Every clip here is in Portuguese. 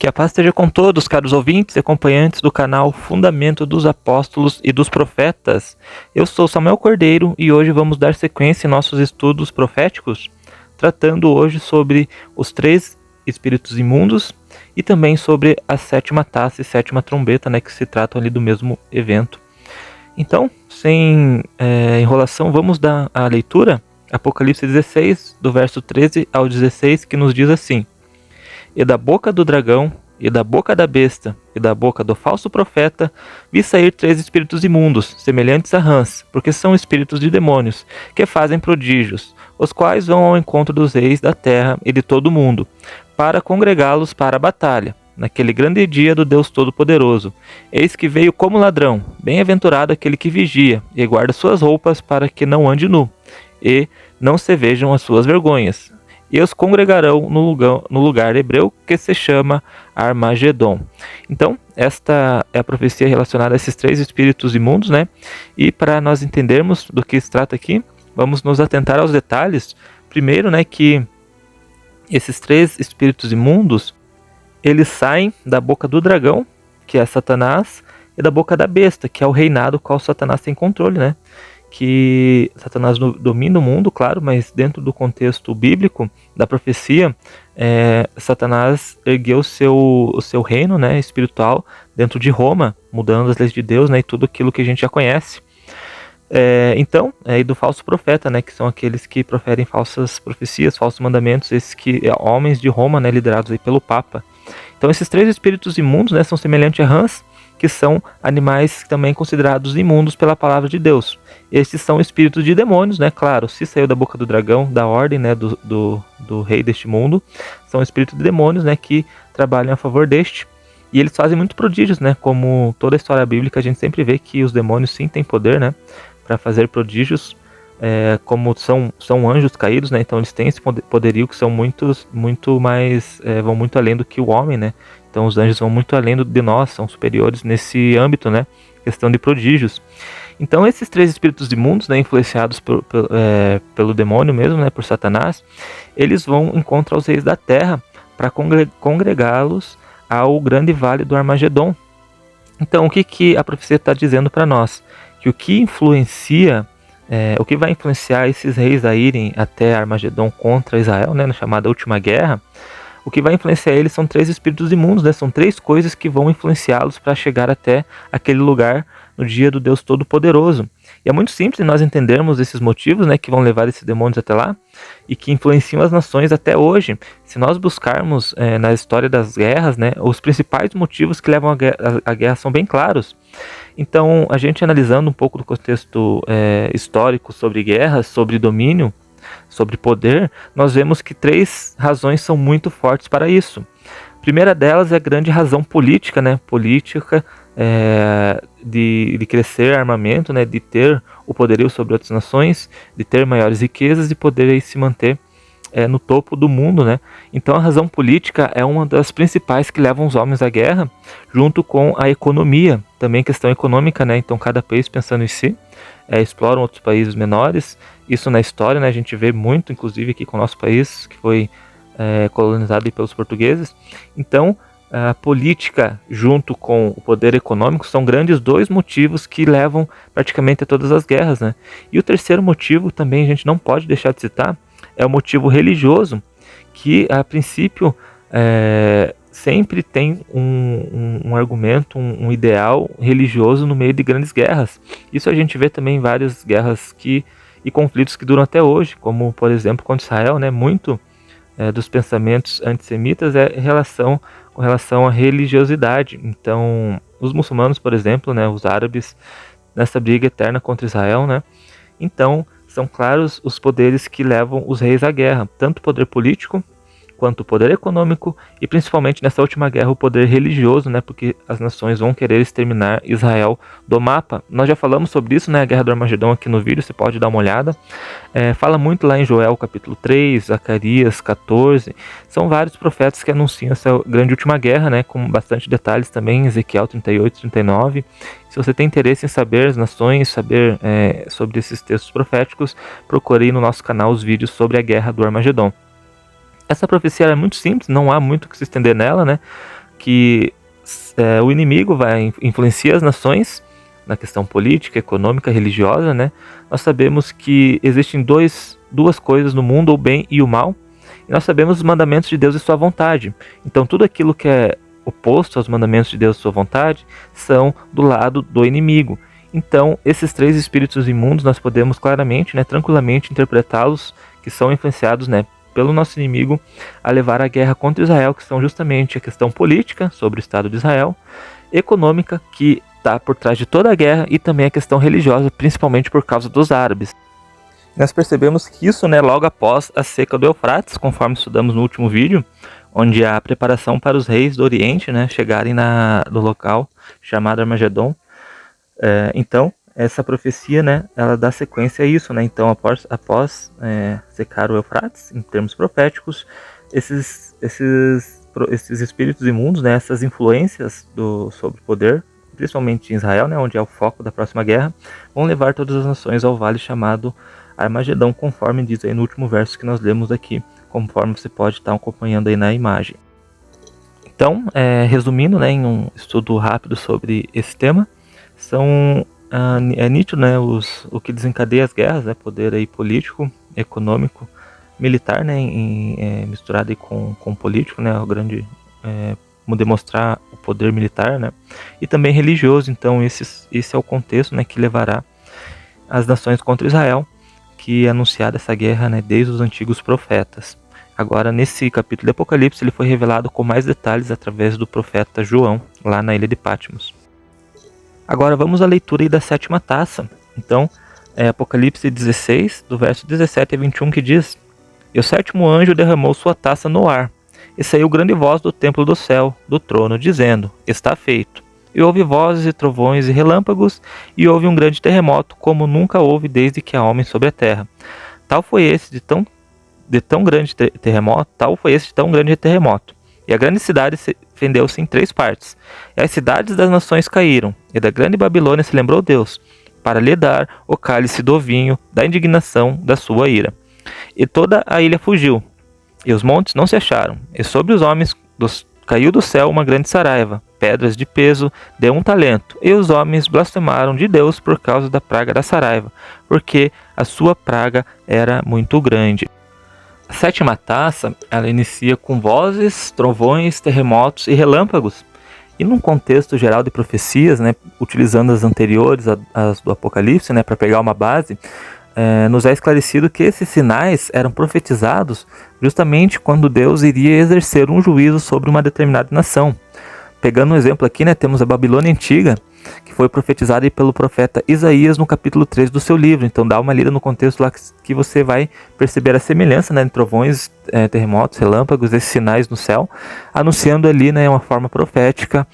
Que a paz esteja com todos, caros ouvintes e acompanhantes do canal Fundamento dos Apóstolos e dos Profetas. Eu sou Samuel Cordeiro e hoje vamos dar sequência em nossos estudos proféticos, tratando hoje sobre os 3 espíritos imundos e também sobre a 7ª taça e 7ª trombeta, que se tratam ali do mesmo evento. Então, sem enrolação, vamos dar a leitura, Apocalipse 16, do verso 13 ao 16, que nos diz assim: E da boca do dragão, e da boca da besta, e da boca do falso profeta, vi sair 3 espíritos imundos, semelhantes a rãs, porque são espíritos de demônios, que fazem prodígios, os quais vão ao encontro dos reis da terra e de todo o mundo, para congregá-los para a batalha, naquele grande dia do Deus Todo-Poderoso. Eis que veio como ladrão, bem-aventurado aquele que vigia, e guarda suas roupas para que não ande nu, e não se vejam as suas vergonhas. E os congregarão no lugar hebreu que se chama Armagedon. Então, esta é a profecia relacionada a esses 3 espíritos imundos, E para nós entendermos do que se trata aqui, vamos nos atentar aos detalhes. Primeiro, que esses 3 espíritos imundos, eles saem da boca do dragão, que é Satanás, e da boca da besta, que é o reinado qual Satanás tem controle, Que Satanás domina o mundo, claro, mas dentro do contexto bíblico da profecia, Satanás ergueu o seu reino, espiritual dentro de Roma, mudando as leis de Deus, e tudo aquilo que a gente já conhece. Então, e do falso profeta, que são aqueles que proferem falsas profecias, falsos mandamentos, esses que homens de Roma, liderados aí pelo Papa. Então, esses 3 espíritos imundos, são semelhantes a rãs, que são animais também considerados imundos pela palavra de Deus. Estes são espíritos de demônios, claro, se saiu da boca do dragão, da ordem, do rei deste mundo, são espíritos de demônios, que trabalham a favor deste, e eles fazem muitos prodígios, como toda a história bíblica, a gente sempre vê que os demônios sim têm poder, para fazer prodígios, como são anjos caídos, então eles têm esse poderio que são muito mais, vão muito além do que o homem, Então os anjos vão muito além de nós, são superiores nesse âmbito, questão de prodígios. Então esses 3 espíritos imundos, influenciados pelo demônio mesmo, por Satanás, eles vão encontrar os reis da terra para congregá-los ao grande vale do Armagedon. Então o que a profecia está dizendo para nós? Que o que vai influenciar esses reis a irem até Armagedon contra Israel, na chamada Última Guerra, o que vai influenciar eles são 3 espíritos imundos, são 3 coisas que vão influenciá-los para chegar até aquele lugar no dia do Deus Todo-Poderoso. E é muito simples nós entendermos esses motivos, que vão levar esses demônios até lá e que influenciam as nações até hoje. Se nós buscarmos na história das guerras, os principais motivos que levam à guerra são bem claros. Então, a gente analisando um pouco do contexto histórico sobre guerras, sobre domínio, sobre poder, nós vemos que 3 razões são muito fortes para isso. A primeira delas é a grande razão política, política de crescer armamento, de ter o poderio sobre outras nações, de ter maiores riquezas e poder aí se manter no topo do mundo, Então a razão política é uma das principais que levam os homens à guerra, junto com a economia, também questão econômica, Então cada país pensando em si, exploram outros países menores. Isso na história, a gente vê muito, inclusive aqui com o nosso país, que foi colonizado pelos portugueses. Então a política junto com o poder econômico são grandes 2 motivos que levam praticamente a todas as guerras, E o terceiro motivo também a gente não pode deixar de citar, é o motivo religioso, que a princípio sempre tem um argumento, um ideal religioso no meio de grandes guerras. Isso a gente vê também em várias guerras e conflitos que duram até hoje, como por exemplo contra Israel, muito dos pensamentos antissemitas com relação à religiosidade. Então os muçulmanos, por exemplo, os árabes, nessa briga eterna contra Israel, Então são claros os poderes que levam os reis à guerra, tanto o poder político quanto o poder econômico e principalmente nessa última guerra o poder religioso, porque as nações vão querer exterminar Israel do mapa. Nós já falamos sobre isso, a Guerra do Armagedon aqui no vídeo, você pode dar uma olhada. Fala muito lá em Joel capítulo 3, Zacarias 14, são vários profetas que anunciam essa grande última guerra, com bastante detalhes também, Ezequiel 38, 39. Se você tem interesse em saber as nações, saber sobre esses textos proféticos, procure aí no nosso canal os vídeos sobre a Guerra do Armagedon. Essa profecia é muito simples, não há muito o que se estender nela, que o inimigo vai influenciar as nações na questão política, econômica, religiosa, né? Nós sabemos que existem duas coisas no mundo, o bem e o mal, e nós sabemos os mandamentos de Deus e sua vontade. Então tudo aquilo que é oposto aos mandamentos de Deus e sua vontade são do lado do inimigo. Então esses três espíritos imundos nós podemos claramente, né, tranquilamente interpretá-los, que são influenciados, né, pelo nosso inimigo a levar a guerra contra Israel, que são justamente a questão política sobre o Estado de Israel, econômica, que está por trás de toda a guerra, e também a questão religiosa, principalmente por causa dos árabes. Nós percebemos que isso, né, logo após a seca do Eufrates, conforme estudamos no último vídeo, onde a preparação para os reis do Oriente, né, chegarem no local chamado Armagedon. Então, essa profecia, né, ela dá sequência a isso, né? Então, após secar o Eufrates, em termos proféticos, esses espíritos imundos, né, essas influências sobre o poder, principalmente em Israel, né, onde é o foco da próxima guerra, vão levar todas as nações ao vale chamado Armagedão, conforme diz aí no último verso que nós lemos aqui, conforme você pode estar acompanhando aí na imagem. Então, resumindo, né, em um estudo rápido sobre esse tema, é nítido, né, o que desencadeia as guerras, né, poder aí político, econômico, militar, né, misturado aí com político, né, o grande demonstrar o poder militar, né, e também religioso. Então esse é o contexto, né, que levará as nações contra Israel, que é anunciada essa guerra, né, desde os antigos profetas. Agora, nesse capítulo de Apocalipse, ele foi revelado com mais detalhes através do profeta João, lá na ilha de Patmos. Agora vamos à leitura aí da sétima taça. Então, Apocalipse 16, do verso 17 a 21, que diz: E o sétimo anjo derramou sua taça no ar, e saiu grande voz do templo do céu, do trono, dizendo: Está feito. E houve vozes e trovões e relâmpagos, e houve um grande terremoto, como nunca houve desde que há homem sobre a terra. Tal foi esse de tão grande terremoto. E a grande cidade fendeu-se em 3 partes. E as cidades das nações caíram, e da grande Babilônia se lembrou Deus, para lhe dar o cálice do vinho da indignação da sua ira. E toda a ilha fugiu, e os montes não se acharam, e sobre os homens caiu do céu uma grande saraiva, pedras de peso de 1 talento, e os homens blasfemaram de Deus por causa da praga da saraiva, porque a sua praga era muito grande. A sétima taça, ela inicia com vozes, trovões, terremotos e relâmpagos. E num contexto geral de profecias, né, utilizando as anteriores, as do Apocalipse, né, para pegar uma base, nos é esclarecido que esses sinais eram profetizados justamente quando Deus iria exercer um juízo sobre uma determinada nação. Pegando um exemplo aqui, né, temos a Babilônia Antiga, que foi profetizada aí pelo profeta Isaías no capítulo 3 do seu livro. Então dá uma lida no contexto lá que você vai perceber a semelhança, né, de trovões, terremotos, relâmpagos, esses sinais no céu, anunciando ali, né, uma forma profética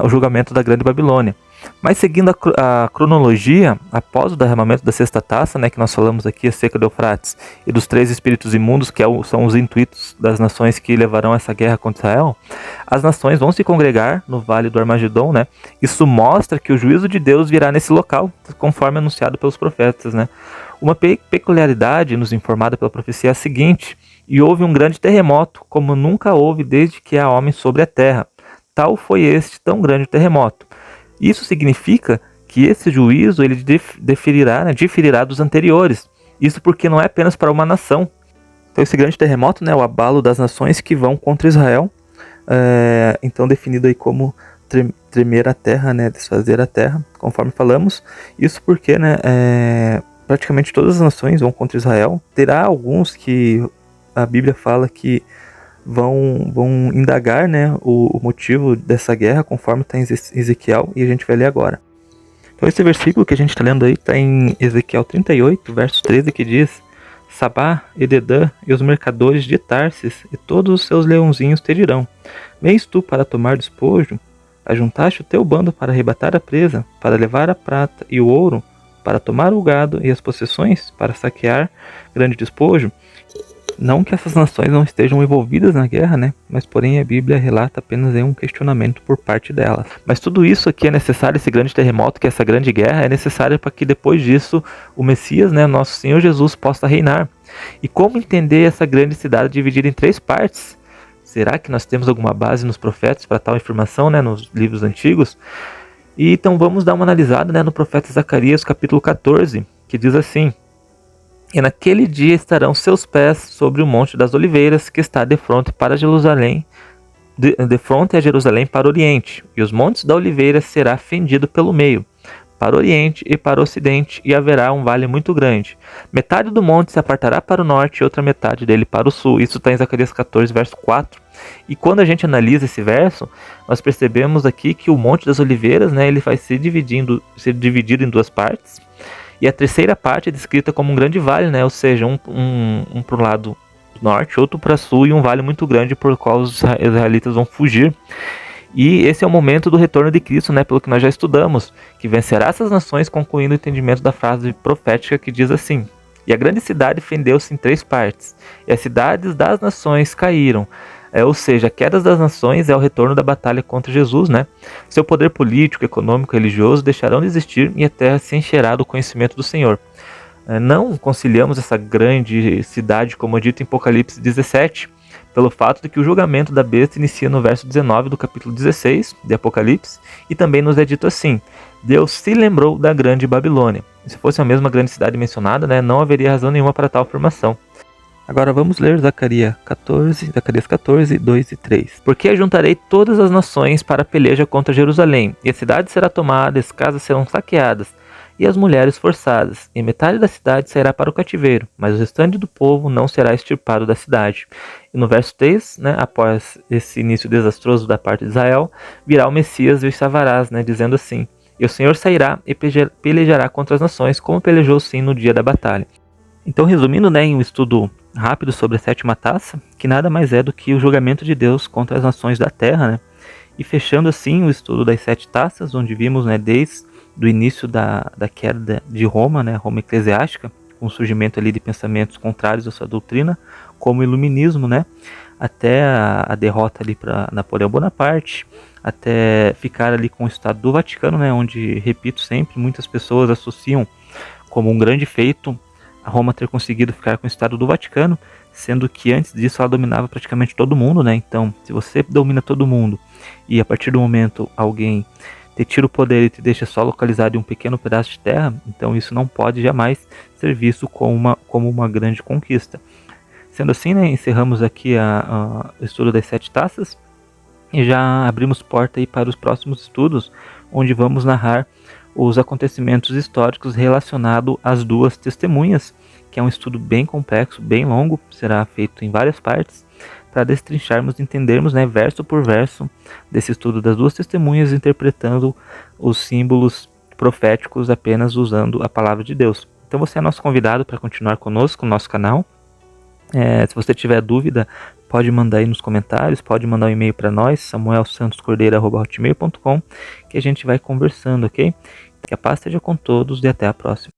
o julgamento da grande Babilônia. Mas seguindo a cronologia, após o derramamento da sexta taça, né, que nós falamos aqui, a seca do Eufrates, e dos 3 espíritos imundos, que são os intuitos das nações que levarão essa guerra contra Israel, as nações vão se congregar no Vale do Armagedon, né? Isso mostra que o juízo de Deus virá nesse local, conforme anunciado pelos profetas, né? Uma peculiaridade nos informada pela profecia é a seguinte: e houve um grande terremoto, como nunca houve desde que há homem sobre a terra. Tal foi este tão grande terremoto. Isso significa que esse juízo ele diferirá dos anteriores. Isso porque não é apenas para uma nação. Então esse grande terremoto, né, é o abalo das nações que vão contra Israel. Então definido aí como tremer a terra, né, desfazer a terra, conforme falamos. Isso porque, né, praticamente todas as nações vão contra Israel. Terá alguns que a Bíblia fala que vão indagar, né, o motivo dessa guerra, conforme está em Ezequiel, e a gente vai ler agora. Então esse versículo que a gente está lendo aí está em Ezequiel 38, verso 13, que diz: Sabá e Dedã e os mercadores de Tarsis e todos os seus leãozinhos te dirão: Vens tu para tomar despojo? Ajuntaste o teu bando para arrebatar a presa, para levar a prata e o ouro, para tomar o gado e as possessões, para saquear grande despojo? Não que essas nações não estejam envolvidas na guerra, né? Mas porém a Bíblia relata apenas um questionamento por parte delas. Mas tudo isso aqui é necessário, esse grande terremoto, que é essa grande guerra, é necessário para que depois disso o Messias, né, nosso Senhor Jesus, possa reinar. E como entender essa grande cidade dividida em 3 partes? será que nós temos alguma base nos profetas para tal afirmação, né, nos livros antigos? E então vamos dar uma analisada, né, no profeta Zacarias, capítulo 14, que diz assim: E naquele dia estarão seus pés sobre o monte das oliveiras, que está de frente para Jerusalém, de frente a Jerusalém para o oriente, e os montes da oliveira será fendido pelo meio, para o oriente e para o ocidente, e haverá um vale muito grande. Metade do monte se apartará para o norte e outra metade dele para o sul. Isso está em Zacarias 14, verso 4. E quando a gente analisa esse verso, nós percebemos aqui que o Monte das Oliveiras, né, ele vai ser dividido em duas partes. E a terceira parte é descrita como um grande vale, né, ou seja, um para o lado norte, outro para sul, e um vale muito grande por qual os israelitas vão fugir. E esse é o momento do retorno de Cristo, né, pelo que nós já estudamos, que vencerá essas nações, concluindo o entendimento da frase profética que diz assim: E a grande cidade fendeu-se em 3 partes, e as cidades das nações caíram. Ou seja, a queda das nações é o retorno da batalha contra Jesus, né? Seu poder político, econômico e religioso deixarão de existir e a terra se encherá do conhecimento do Senhor. Não conciliamos essa grande cidade, como é dito em Apocalipse 17, pelo fato de que o julgamento da besta inicia no verso 19 do capítulo 16 de Apocalipse, e também nos é dito assim: Deus se lembrou da grande Babilônia. Se fosse a mesma grande cidade mencionada, né, não haveria razão nenhuma para tal afirmação. Agora vamos ler Zacarias 14, 2 e 3. Porque ajuntarei todas as nações para a peleja contra Jerusalém, e a cidade será tomada, as casas serão saqueadas, e as mulheres forçadas, e metade da cidade sairá para o cativeiro, mas o restante do povo não será extirpado da cidade. E no verso 3, né, após esse início desastroso da parte de Israel, virá o Messias e os salvarás, né, dizendo assim: E o Senhor sairá e pelejará contra as nações, como pelejou sim no dia da batalha. Então, resumindo, né, em um estudo rápido sobre a sétima taça, que nada mais é do que o julgamento de Deus contra as nações da terra, né? E fechando assim o estudo das 7 taças, onde vimos, né, desde o início da queda de Roma, né, Roma eclesiástica, com o surgimento ali de pensamentos contrários à sua doutrina, como o iluminismo, né, até a derrota ali para Napoleão Bonaparte, até ficar ali com o Estado do Vaticano, né, onde, repito sempre, muitas pessoas associam como um grande feito a Roma ter conseguido ficar com o Estado do Vaticano, sendo que antes disso ela dominava praticamente todo mundo, né? Então, se você domina todo mundo e a partir do momento alguém te tira o poder e te deixa só localizado em um pequeno pedaço de terra, então isso não pode jamais ser visto como uma grande conquista. Sendo assim, né, encerramos aqui o estudo das 7 taças e já abrimos porta aí para os próximos estudos, onde vamos narrar os acontecimentos históricos relacionados às 2 testemunhas, que é um estudo bem complexo, bem longo, será feito em várias partes, para destrincharmos e entendermos, né, verso por verso desse estudo das 2 testemunhas, interpretando os símbolos proféticos apenas usando a palavra de Deus. Então você é nosso convidado para continuar conosco no nosso canal. Se você tiver dúvida, pode mandar aí nos comentários, pode mandar um e-mail para nós, samuelsantoscordeiro@hotmail.com, que a gente vai conversando, ok? Que a paz esteja com todos e até a próxima.